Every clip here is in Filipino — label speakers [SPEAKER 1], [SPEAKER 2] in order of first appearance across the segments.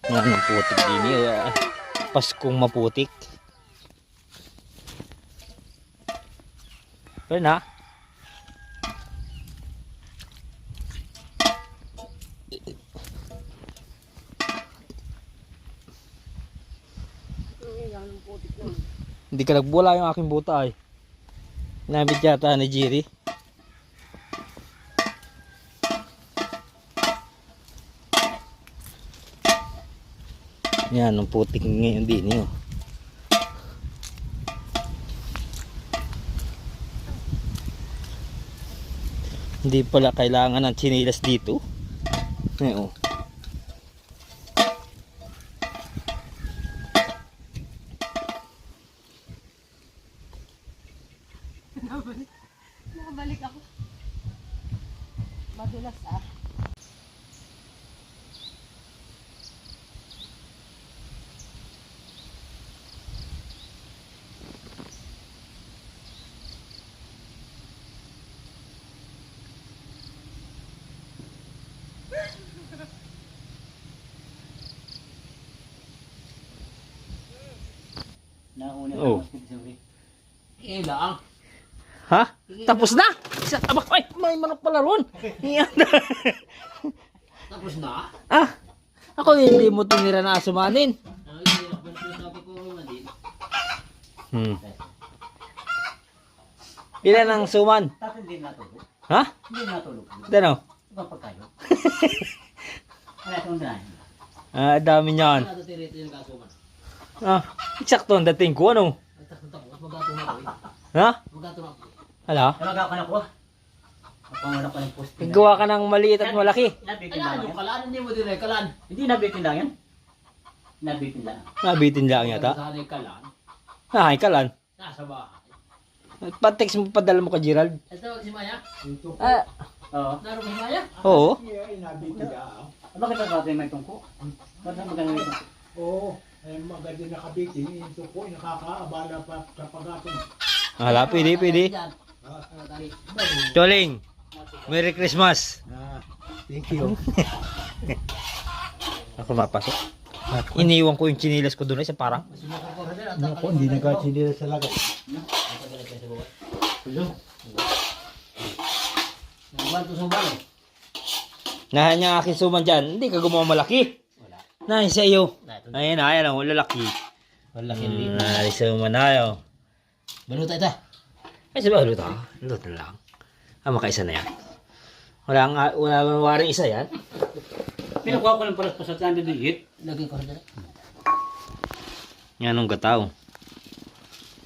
[SPEAKER 1] Yan ang putik din eh. Paskong maputik. Pero na. Hindi ka nagbula yung aking buta ay. Nabit yata ni Jerry. Yan ang putik ngayon din yun. Hindi pala kailangan ng tsinelas dito. Ayun.
[SPEAKER 2] Nakabalik ako. Madulas ah.
[SPEAKER 1] Oh.
[SPEAKER 3] Lang.
[SPEAKER 1] Ha? Tapos na? Abak, ay, may manok pala ron. Yan.
[SPEAKER 3] Tapos na?
[SPEAKER 1] Ah, ako hindi mo tinira na asumanin. Ilan ang suman?
[SPEAKER 3] Tapos hindi natulog.
[SPEAKER 1] Ha?
[SPEAKER 3] Hindi natulog.
[SPEAKER 1] Dano?
[SPEAKER 3] Kapag kayo. Ano itong daan?
[SPEAKER 1] Ah, dami niyan.
[SPEAKER 3] Ano ito yung kasuman?
[SPEAKER 1] Ah, eksakto ang dating ko, ano?
[SPEAKER 3] Tapos magkatulog ako eh.
[SPEAKER 1] Ha?
[SPEAKER 3] Magkatulog ako.
[SPEAKER 1] Hala?
[SPEAKER 3] Talaga ka na ko. Panganak ko ng post.
[SPEAKER 1] Gawa ka ng maliit at malaki.
[SPEAKER 3] Nabitin lang yung kalan. Hindi mo din kalan. Hindi nabitin lang yan. Nabitin lang.
[SPEAKER 1] Nabitin lang yata.
[SPEAKER 3] Sana yung kalan.
[SPEAKER 1] Ah, ikalan.
[SPEAKER 3] Nasa bahay.
[SPEAKER 1] Pa-text mo, padala mo ka Gerald.
[SPEAKER 3] Ito si Maya.
[SPEAKER 1] Ah,
[SPEAKER 3] Oo. Naroon si Maya.
[SPEAKER 1] oo.
[SPEAKER 3] Bakit ang natin may tungko? Bakit ang maganda ito?
[SPEAKER 4] Oo, ay maganda nakabitin. Ito po, nakakaabala pa sa pag-atong.
[SPEAKER 1] Hala, pwede, pwede. Choling, Merry Christmas.
[SPEAKER 4] Thank you.
[SPEAKER 1] Ako mapasok. Iniwan ko yung chinilas ko doon ay sa parang.
[SPEAKER 4] Ako, hindi nagkasinila sa lagat.
[SPEAKER 1] Nahan niya aking suman dyan. Hindi ka gumawa malaki. Nahin sa iyo. Ayan, ayan ang lalaki. Ay, suman na yun.
[SPEAKER 3] Baluta ito.
[SPEAKER 1] Ay, sabi, luto. Luto lang. Ah, makaisa na yan. Wala nga waring isa yan.
[SPEAKER 3] Pinakuha ko lang para sa tanda diit. Lagay ko rin.
[SPEAKER 1] Yan ang gataw.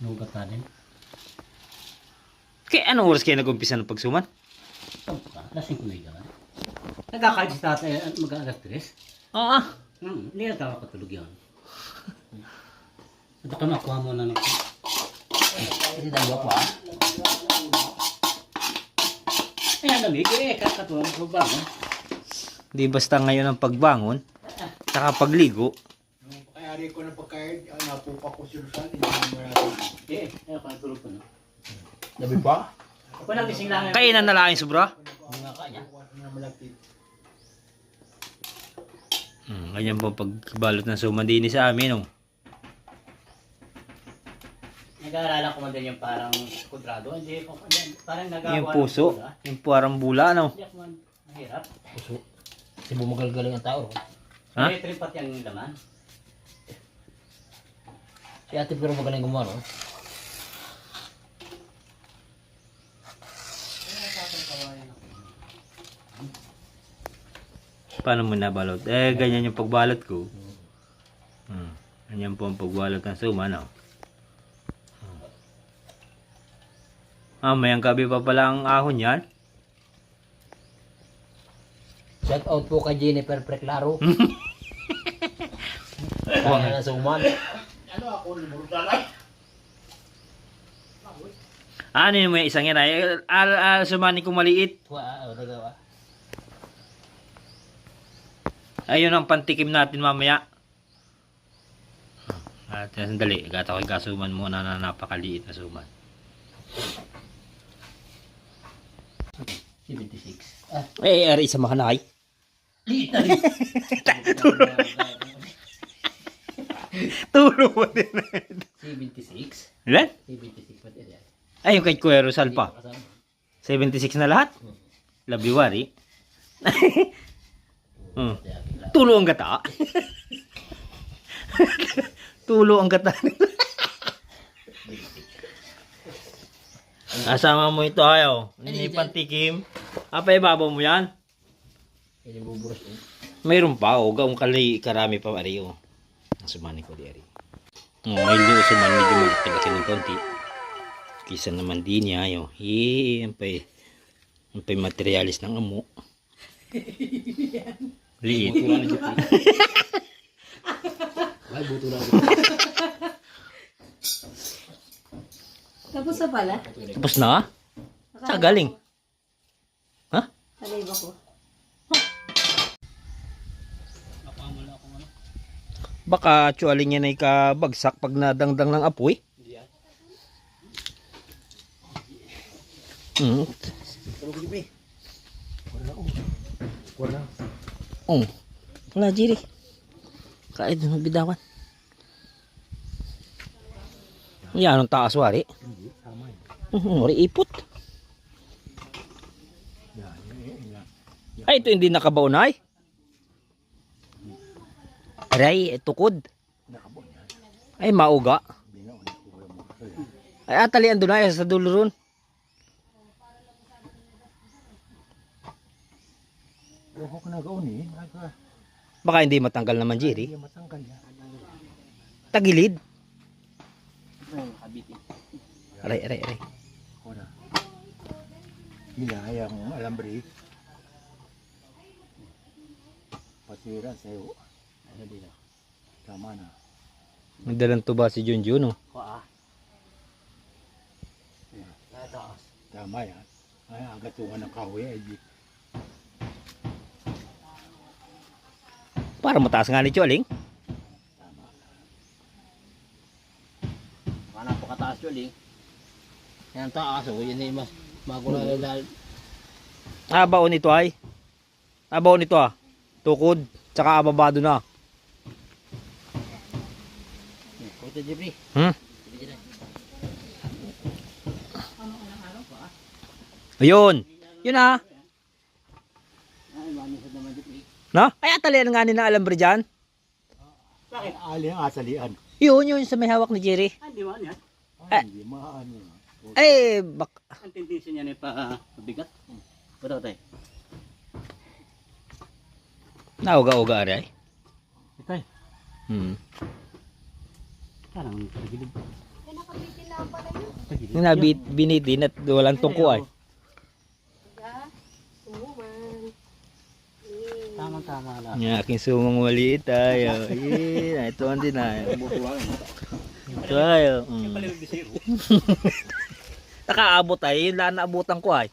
[SPEAKER 3] Nugat na din.
[SPEAKER 1] Kaya anong oras kayo nag-umpisa ng pagsuman?
[SPEAKER 3] Lasing ko na yun. Nagkakajis tatay at mag-alas 3.
[SPEAKER 1] Oo.
[SPEAKER 3] Hindi na tawa katulog yun. Ito ka makuha mo na ng... Hindi tayo ako ah. Ayan lamig eh. Kakatuwa ko ba?
[SPEAKER 1] Di basta ngayon ang pagbangon. Saka pagligo.
[SPEAKER 4] Kayari ko na pagkain, napupa ko silusan. Hindi mo natin.
[SPEAKER 3] Eh, ayaw ka natulog ko na.
[SPEAKER 4] Labi pa?
[SPEAKER 3] Ako nang gising lang.
[SPEAKER 1] Kainan na lang yung sobra.
[SPEAKER 3] Mga kanya.
[SPEAKER 4] Na malapit.
[SPEAKER 1] Ganyan po pagbalot ng suman din sa amin. Oh.
[SPEAKER 3] Nag-aalala ko man din yung parang kudrado. Hindi ko parang nagawa.
[SPEAKER 1] Yung puso. Yung parang bula. Ano?
[SPEAKER 3] Hindi ako man mahirap.
[SPEAKER 5] Puso. Kasi bumagal-galing ang tao.
[SPEAKER 1] Ha?
[SPEAKER 3] May tripat yung laman.
[SPEAKER 5] Si ate pero magaling gumawa, no?
[SPEAKER 1] Paano mo nabalot? Eh, ganyan yung pagbalot ko. Ganyan po ang pagbalot ng suman. Oh. Mayang gabi pa pala ang ahon yan.
[SPEAKER 5] Shout out po kay Jennifer Preclaro. Kuha na sa uman.
[SPEAKER 4] Ano ako, lumurutalan?
[SPEAKER 1] Ano yun mo yung isang yan? Sumani kong maliit.
[SPEAKER 5] Wow, nagawa.
[SPEAKER 1] Ayun ang pantikim natin mamaya. At sandali, gata ko yung kasuman muna na napakaliit na suman.
[SPEAKER 3] 76.
[SPEAKER 1] Eh, ari isa makanay.
[SPEAKER 3] Liit na rin.
[SPEAKER 1] Tulo ba din?
[SPEAKER 5] 76.
[SPEAKER 1] Ilan?
[SPEAKER 5] 76 pati yan.
[SPEAKER 1] Ay, yung kay Kuya Rosal pa.
[SPEAKER 5] Kasama.
[SPEAKER 1] 76 na lahat? Labiwari. Tulo ang gata. Tulo ang gata. Asama mo ito ayaw. Hindi pantikim. Apa ibabaw mo yan?
[SPEAKER 5] Ini buburos eh.
[SPEAKER 1] Mayroon pa. O gaong karami pa pare. O. Sumani ko di ari. May liyo suman medyo magtagaki ng konti. Kisa naman din niya. Ayaw. Ang pa'y materialis ng amo. Liit.
[SPEAKER 5] Buto lang dito. Ay, buto lang dito.
[SPEAKER 2] Tapos na pala?
[SPEAKER 1] Tapos na? Sa galing? Ha?
[SPEAKER 2] Talay ba ko?
[SPEAKER 1] Baka tsualing yan ay kabagsak pag nadangdang ng apoy. Wala jiri. Kahit doon bidawan. Yan ang taas wari. Wari ipot. Ay, ito hindi nakabaunay. Aray, tukod. Ay, mauga. Ay, atalian doon ay sa dulo ron. Baka hindi matanggal naman, Jerry. Tagilid. Aray, aray, aray.
[SPEAKER 4] Hinayang alambre. Patira sa'yo. Tama na.
[SPEAKER 1] Nagdalang tuba si Junjun, oh.
[SPEAKER 4] Tama yan. Ay, agatungan ng kahoy. Ay,
[SPEAKER 1] Para mataas nga ni Chualing.
[SPEAKER 5] Wala po kataas yun eh. Yan taas o. Yan eh mas magulang na dahil.
[SPEAKER 1] Abaon nito ay. Abaon nito ah. Tukod. Tsaka ababado na.
[SPEAKER 5] Kuto Jeffrey.
[SPEAKER 1] Ayun. Yun ah.
[SPEAKER 5] Ay, manisod naman Jeffrey.
[SPEAKER 1] No? Ay, atalian nga ni na alambre dyan.
[SPEAKER 4] bakit? Ali ang asalian.
[SPEAKER 1] Yun sa may hawak ni Jerry.
[SPEAKER 3] Hindi mo yan.
[SPEAKER 4] Hindi maano.
[SPEAKER 1] Ay,
[SPEAKER 3] Ang tendency niya na mabigat. Pwede tayo.
[SPEAKER 1] nauga-uga ari ay.
[SPEAKER 3] Ito eh. Parang tagilid.
[SPEAKER 1] Yung binitin at walang tungko ay.
[SPEAKER 3] Tama-tama lang.
[SPEAKER 1] Yung aking sumang maliit tayo. Ito ang din ay. Ito ay. Nakaabot ay. Yung laan naabutan ko ay.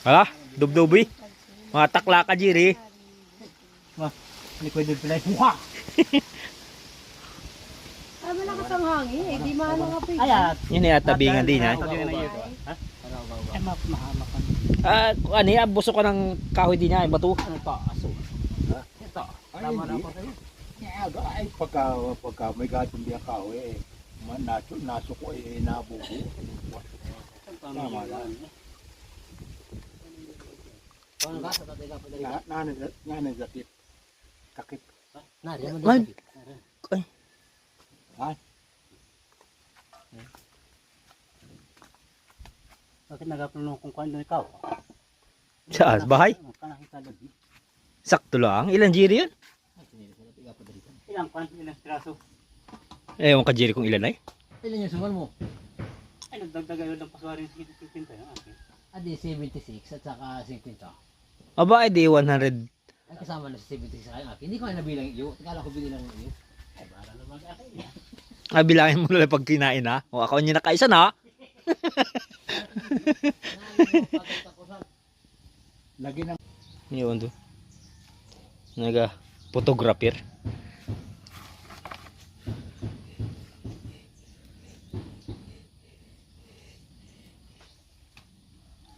[SPEAKER 1] Hala, dubdubi. Mga takla ka, Jiri.
[SPEAKER 3] Hindi pwede pala yung mukha.
[SPEAKER 2] Ay, malakas ang hangin eh. Di maano nga pa yun.
[SPEAKER 3] Ayat.
[SPEAKER 1] Yun ay tabingan din ay.
[SPEAKER 3] Ay, mahamak ka.
[SPEAKER 1] Ano yan, busok ka ng kahoy din niya, bato.
[SPEAKER 3] Ano to? Aso. Ito. Tama na ako sa'yo.
[SPEAKER 4] Ay, pagka may gatong diya kahoy, naso ko nabubo. Tama lang.
[SPEAKER 5] Paano ka sa tatay ka pa dali?
[SPEAKER 4] Nananakit. Kakit.
[SPEAKER 5] Nari naman
[SPEAKER 1] Man.
[SPEAKER 5] dito.
[SPEAKER 3] Bakit nagapulong kung kung ikaw?
[SPEAKER 1] Saan? Bahay?
[SPEAKER 3] Kanakita lang.
[SPEAKER 1] Sakto lang. Ilan Jiri yun?
[SPEAKER 3] Ilang kwan? Ilang piraso?
[SPEAKER 1] Ewan ka Jiri kung ilan ay.
[SPEAKER 5] Ilan yung suman mo?
[SPEAKER 3] Ay, nagdagdaga yun ng paswarin sa 50 yun.
[SPEAKER 5] Adi 76 at saka 50.
[SPEAKER 1] Aba, di 100.
[SPEAKER 5] Ay kasama na sa 76 sa akin. Hindi ko na nabilang iyo. Kala ko binilang iyo. Ay para naman akin.
[SPEAKER 1] Bilangin mo na pag kinain ha. O ako niya nakaisa na.
[SPEAKER 4] Lagi ng
[SPEAKER 1] Yun doon. Photographer.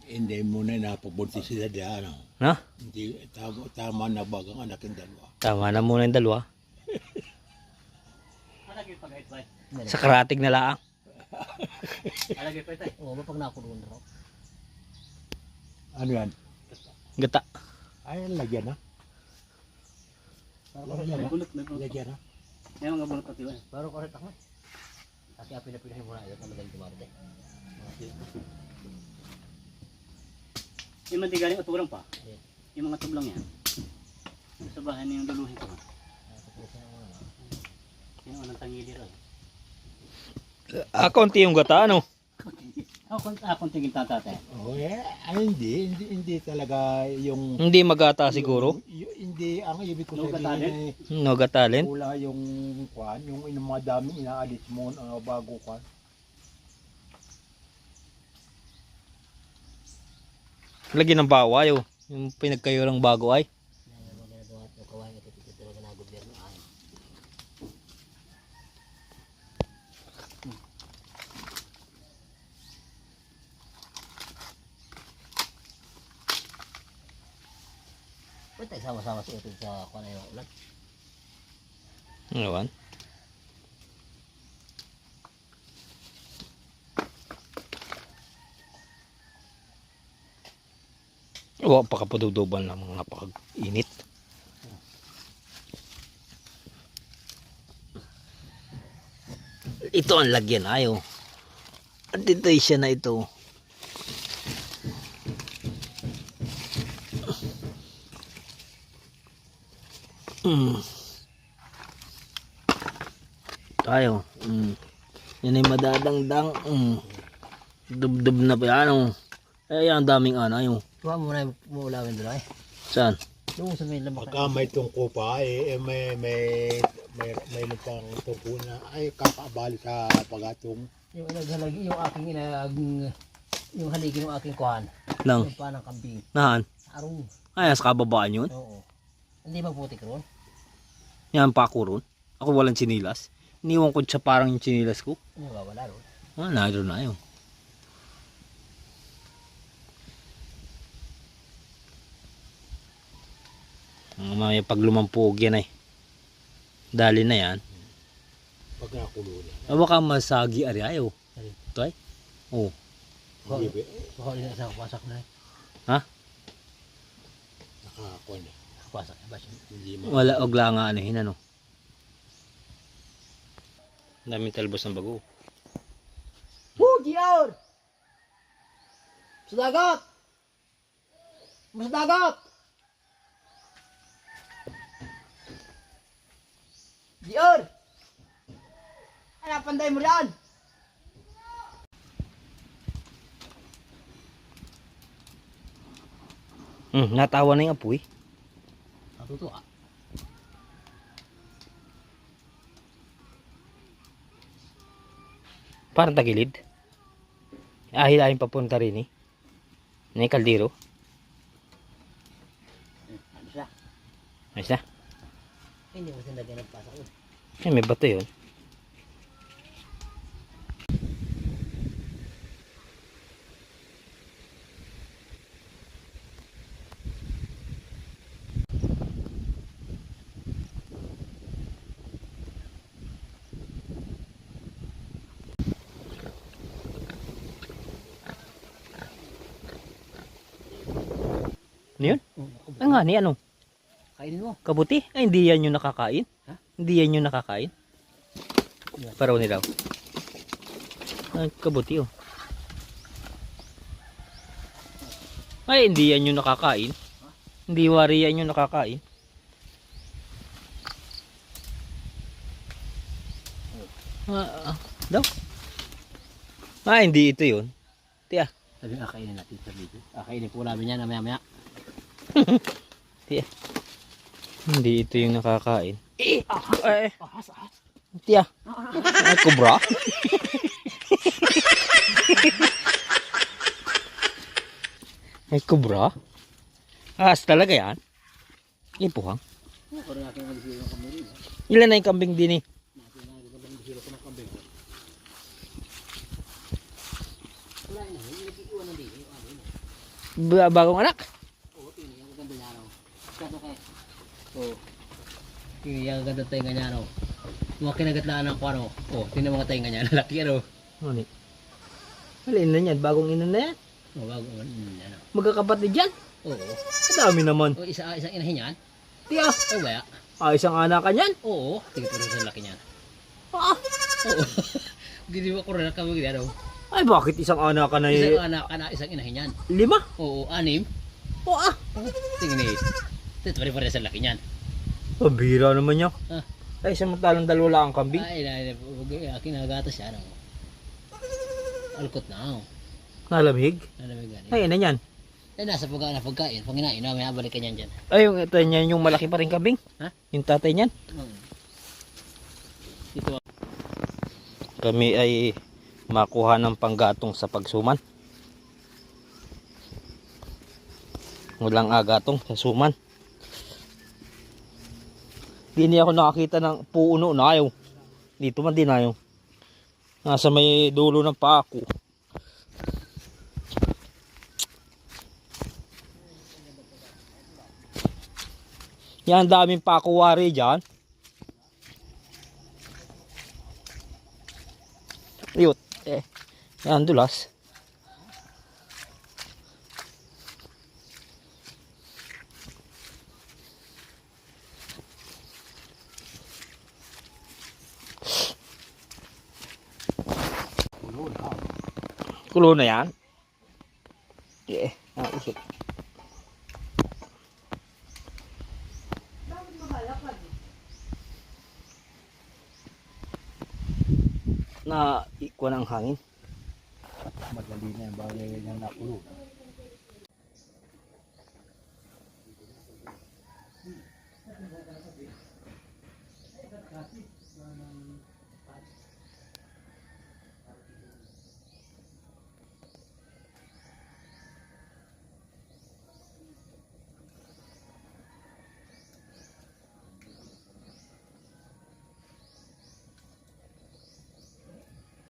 [SPEAKER 4] hindi mo na napabuntis sila diyan.
[SPEAKER 1] Na?
[SPEAKER 4] Hindi, tama na bagang anak yung dalawa.
[SPEAKER 1] Tama na muna yung dalawa.
[SPEAKER 3] Alagay pa kahit ba?
[SPEAKER 1] Sa karatig na laang.
[SPEAKER 3] Alagay pa ito.
[SPEAKER 5] Oo, pag nakulungan raw.
[SPEAKER 4] Ano yan?
[SPEAKER 1] Gata.
[SPEAKER 4] Ay, lagyan na. Lagyan na.
[SPEAKER 3] Bulot, may bulot.
[SPEAKER 4] Lagyan na.
[SPEAKER 3] May mga bulot pati ba?
[SPEAKER 5] Pero correct ako. Kasi apil-apilin mo na ito na magaling tumarte.
[SPEAKER 3] Yung matigaling uturang pa. Yung mga tublang yan. Sa bahay na yung luluhin ko. Yung anong tangili rin.
[SPEAKER 1] Konti yung gata, ano?
[SPEAKER 3] Akong tingin tatate.
[SPEAKER 4] Oh, ay, hindi talaga yung...
[SPEAKER 1] Hindi magata siguro.
[SPEAKER 4] Hindi, ang ibig ko
[SPEAKER 3] No
[SPEAKER 4] sabihin ay
[SPEAKER 1] No gatalin.
[SPEAKER 4] wala yung kwan, yung mga daming inaalis mo bago kwan.
[SPEAKER 1] Lagi ng baway, oh. Yung pinagkayurang bago ay.
[SPEAKER 5] Pwede tayo sama-sama sa ito sa kuha na yung ulan.
[SPEAKER 1] Ngawan. Oo, pakapaduduban ng mga napaka-init. Ito ang lagyan ayo. At dito siya na ito. Tayo. Yan ay madadangdang. Dub-dub na pa yan. Ay, ang daming ano.
[SPEAKER 5] Kuha mo na yung ulawin doon ay.
[SPEAKER 1] Saan?
[SPEAKER 5] Doon sa may lamak.
[SPEAKER 4] Pagka may tungko pa, may pang tungko na, ay kakaabali sa pagatong.
[SPEAKER 5] Yung naghalagi, yung aking yung haligi ng aking kuhan.
[SPEAKER 1] Nang?
[SPEAKER 5] Yung panang kambing.
[SPEAKER 1] Nahan?
[SPEAKER 5] Arong.
[SPEAKER 1] Ay, sa kababaan yun?
[SPEAKER 5] Oo. Hindi magputik ron.
[SPEAKER 1] Yan pa ako ron. Ako walang chinilas. Iniwan ko siya parang yung chinilas ko.
[SPEAKER 5] Hindi wala ron.
[SPEAKER 1] Naroon na yun. May pag lumampog yan ay. Dali na yan.
[SPEAKER 4] Pag nakulo na.
[SPEAKER 1] Baka masagi ari ayaw. Ito ay. Oo.
[SPEAKER 5] Baka rin isang wasak na eh.
[SPEAKER 1] Ha?
[SPEAKER 4] Nakakakon eh.
[SPEAKER 5] Wasak na ba siya?
[SPEAKER 4] Hindi mo.
[SPEAKER 1] Wala ogla nga ano hinano. Daming talbos ng bago.
[SPEAKER 2] Woo, Dior! Sa dagat! Sa dagat! Dior! Ano, panday mo yan?
[SPEAKER 1] Natawa na yung apoy.
[SPEAKER 5] Natuto ah.
[SPEAKER 1] Parang tagilid. Ahil-ahil papunta rin eh. May kaldero.
[SPEAKER 5] Ano siya?
[SPEAKER 1] Ayos na.
[SPEAKER 5] Hindi mo siya lagyan ng pasak yun.
[SPEAKER 1] Ay, may bato yun. Ano yun? Ang nga ni ano?
[SPEAKER 5] Kainin mo.
[SPEAKER 1] Kabuti? Ay, hindi yan yung nakakain.
[SPEAKER 5] Ha?
[SPEAKER 1] Hindi yan yung nakakain. Paraw ni daw. Ay, kabuti oh. Ay, hindi yan yung nakakain. Hindi wari yan yung nakakain. Daw? Hindi ito yun. Tiya.
[SPEAKER 5] Sabi nga kainin natin sa video. Kainin po namin yan maya-maya.
[SPEAKER 1] Tiya. Hindi ito yung nakakain. Tiya. Ay, kubra. Ay, kubra. Ahas talaga yan. Ipuhang.
[SPEAKER 5] Parang aking magsiro ng kambing.
[SPEAKER 1] Ilan na yung kambing din eh?
[SPEAKER 5] Magsiro ko ng kambing. Wala na. Yung nag-iwan na din. Yung ano yun.
[SPEAKER 1] Bagong anak.
[SPEAKER 5] Oo, tingnan yung ganda niya, no? Kato kay. Oo. Tingnan yung ganda tayo nga no? Mga kinagatlaan ng kwano. Oo, tingnan mga tayo nga lalaki, ano?
[SPEAKER 1] Ano ni? Alin na yan? Bagong ina na yan?
[SPEAKER 5] Oo, bago, ano?
[SPEAKER 1] Magkakapatid yan?
[SPEAKER 5] Oo.
[SPEAKER 1] Ang dami naman.
[SPEAKER 5] O, isang inahin yan?
[SPEAKER 1] Tiya.
[SPEAKER 5] Oo ba?
[SPEAKER 1] Isang anakan yan?
[SPEAKER 5] Oo. Tingnan ko rin sa laki niyan.
[SPEAKER 1] Ah.
[SPEAKER 5] Oo. Hindi mo ko rin kami ano.
[SPEAKER 1] Ay, bakit isang anakan na
[SPEAKER 5] Isang anak, isang inahin yan.
[SPEAKER 1] 5?
[SPEAKER 5] Oo, 6.
[SPEAKER 1] Oo ah.
[SPEAKER 5] Tingnan eh. Ito, pare-pare sa laki niyan.
[SPEAKER 1] Pabira naman niya.
[SPEAKER 5] Ah.
[SPEAKER 1] Ay, samantalang dalawa lang ang kambing.
[SPEAKER 5] Ay, kinagatas siya, ano. Alkot na, oh.
[SPEAKER 1] Nalamig.
[SPEAKER 5] Nalamig gani.
[SPEAKER 1] Ay, ano yan?
[SPEAKER 5] Eh, nasa pagkain. Pag inain, may abalik ka niyan dyan.
[SPEAKER 1] Ay, yung ito niyan, yung malaki pa rin kambing.
[SPEAKER 5] Ha?
[SPEAKER 1] Yung tatay niyan.
[SPEAKER 5] Ito.
[SPEAKER 1] Kami ay makuha ng panggatong sa pagsuman. Walang agatong sa suman. Di niya ako nakakita ng puuno na ayaw. Dito man din ayaw. Nasa may dulo ng paako. Yan, daming pakuwari dyan. Ayot. Yan, dulas. Kulo na yan. Usok. Na ikuha ng hangin.
[SPEAKER 4] Madali na yung bagay na nakulog.